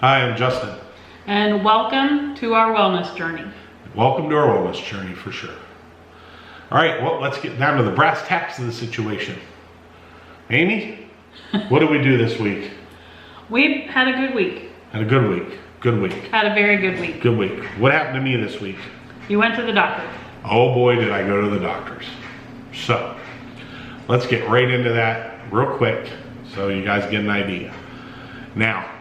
Hi, I'm Justin. And welcome to our wellness journey. Welcome to our wellness journey for sure. All right, well, let's get down to the brass tacks of the situation. Amy, what did we do this week? We had a good week. Had a good week. Good week. Had a very good week. Good week. What happened to me this week? You went to the doctor. Oh boy, did I go to the doctor's. So, let's get right into that real quick so you guys get an idea. Now,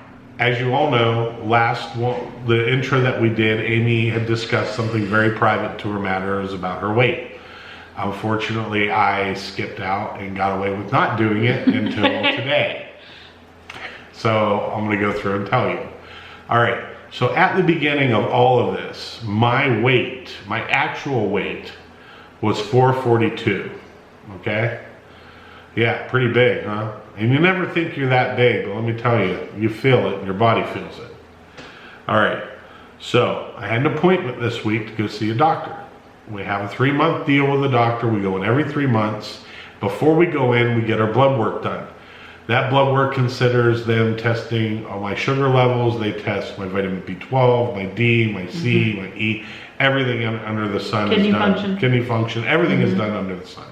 as you all know, the intro that we did, Amy had discussed something very private to her matters about her weight. Unfortunately, I skipped out and got away with not doing it until today. So I'm going to go through and tell you. All right, so at the beginning of all of this, my weight, my actual weight, was 442, okay? Yeah, pretty big, huh? And you never think you're that big, but let me tell you, you feel it, and your body feels it. All right, so I had an appointment this week to go see a doctor. We have a 3-month deal with the doctor. We go in every 3 months. Before we go in, we get our blood work done. That blood work considers them testing all my sugar levels. They test my vitamin B12, my D, my C, my E. Everything under the sun is done. Kidney function. Everything is done under the sun.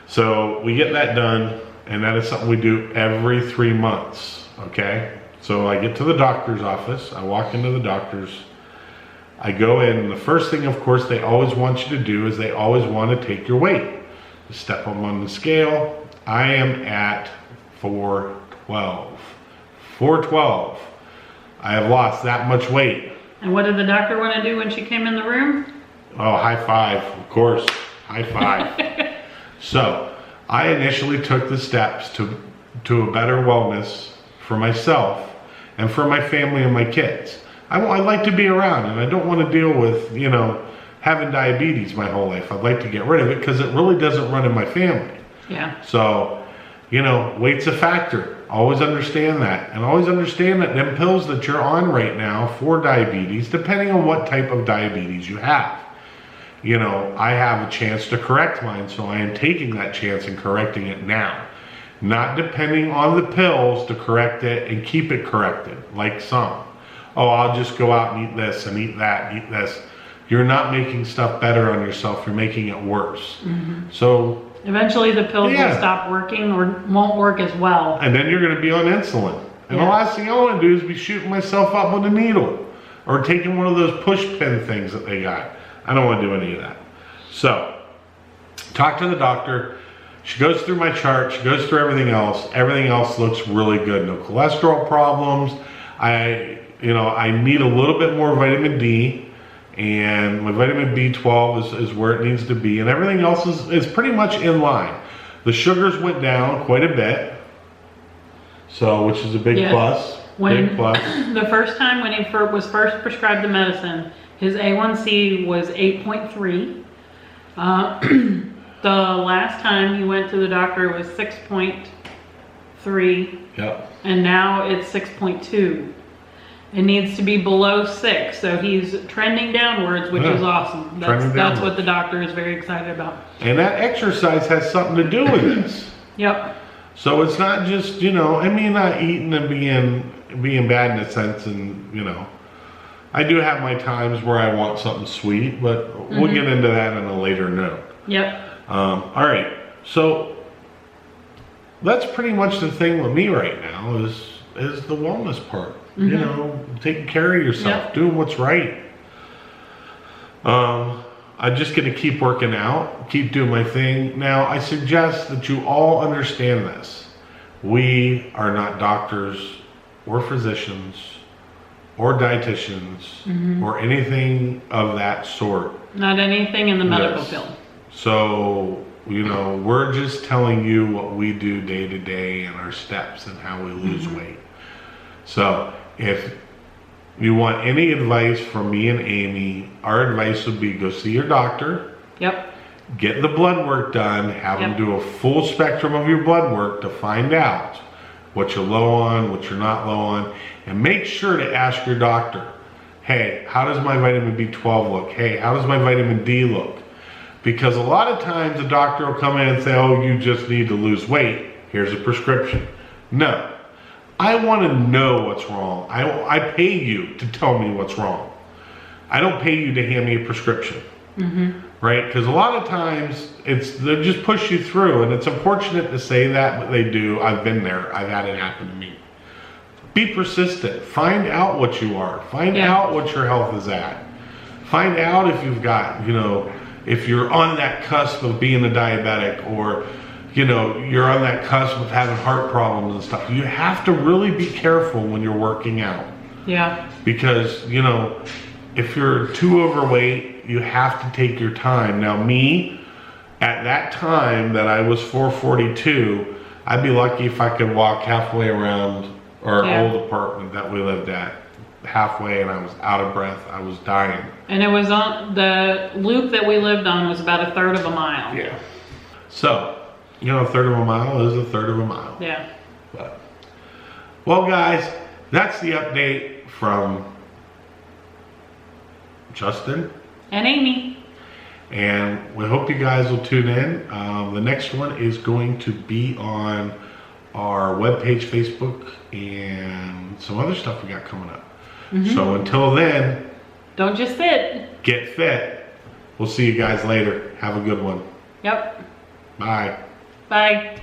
So we get that done, and that is something we do every 3 months, okay? So I get to the doctor's office. I walk into the doctor's. I go in, and the first thing, of course, they always want you to do is they always want to take your weight. You step them on the scale. I am at 412. 412. I have lost that much weight. And what did the doctor want to do when she came in the room? Oh, high five, of course. High five. So, I initially took the steps to a better wellness for myself and for my family and my kids. I like to be around, and I don't want to deal with, having diabetes my whole life. I'd like to get rid of it because it really doesn't run in my family. Yeah. So, weight's a factor. Always understand that. And always understand that them pills that you're on right now for diabetes, depending on what type of diabetes you have. I have a chance to correct mine, so I am taking that chance and correcting it now. Not depending on the pills to correct it and keep it corrected, like some. Oh, I'll just go out and eat this and eat that and eat this. You're not making stuff better on yourself, you're making it worse. So eventually the pills will stop working or won't work as well. And then you're going to be on insulin. And the last thing I want to do is be shooting myself up with a needle or taking one of those push pin things that they got. I don't want to do any of that. So, talk to the doctor. She goes through my chart. She goes through everything else. Everything else looks really good. No cholesterol problems. I need a little bit more vitamin D, and my vitamin B12 is where it needs to be, and everything else is pretty much in line. The sugars went down quite a bit, so which is a big plus. Big plus. The first time when he was first prescribed the medicine, his A1C was 8.3. The last time he went to the doctor it was 6.3. Yep. And now it's 6.2. It needs to be below 6, so he's trending downwards, which is awesome. That's what the doctor is very excited about. And that exercise has something to do with this. Yep. So it's not just, not eating and being bad in a sense, and I do have my times where I want something sweet, but we'll get into that on a later note. Yep. All right, so that's pretty much the thing with me right now is the wellness part. Taking care of yourself, doing what's right. I'm just going to keep working out, keep doing my thing. Now, I suggest that you all understand this. We are not doctors or physicians or dietitians or anything of that sort. Not anything in the medical field. So, we're just telling you what we do day to day and our steps and how we lose weight. So, if you want any advice from me and Amy, our advice would be go see your doctor. Yep. Get the blood work done. Have them do a full spectrum of your blood work to find out what you're low on, what you're not low on. And make sure to ask your doctor, hey, how does my vitamin B12 look? Hey, how does my vitamin D look? Because a lot of times the doctor will come in and say, oh, you just need to lose weight. Here's a prescription. No. I want to know what's wrong. I pay you to tell me what's wrong. I don't pay you to hand me a prescription. Right? Because a lot of times they just push you through, and it's unfortunate to say that, but they do. I've been there. I've had it happen to me. Be persistent. Find out what you are. Find out what your health is at. Find out if you've got, if you're on that cusp of being a diabetic, or you're on that cusp of having heart problems and stuff. You have to really be careful when you're working out. Yeah. Because, if you're too overweight, you have to take your time. Now, me, at that time that I was 442, I'd be lucky if I could walk halfway around our old apartment that we lived at. Halfway, and I was out of breath. I was dying. And it was on the loop that we lived on was about a third of a mile. Yeah. So, a third of a mile is a third of a mile. Yeah. But, well, guys, that's the update from Justin And Amy. And we hope you guys will tune in. The next one is going to be on our webpage, Facebook, and some other stuff we got coming up. So until then, don't just sit. get fit. We'll see you guys later. Have a good one. Yep. Bye. Bye.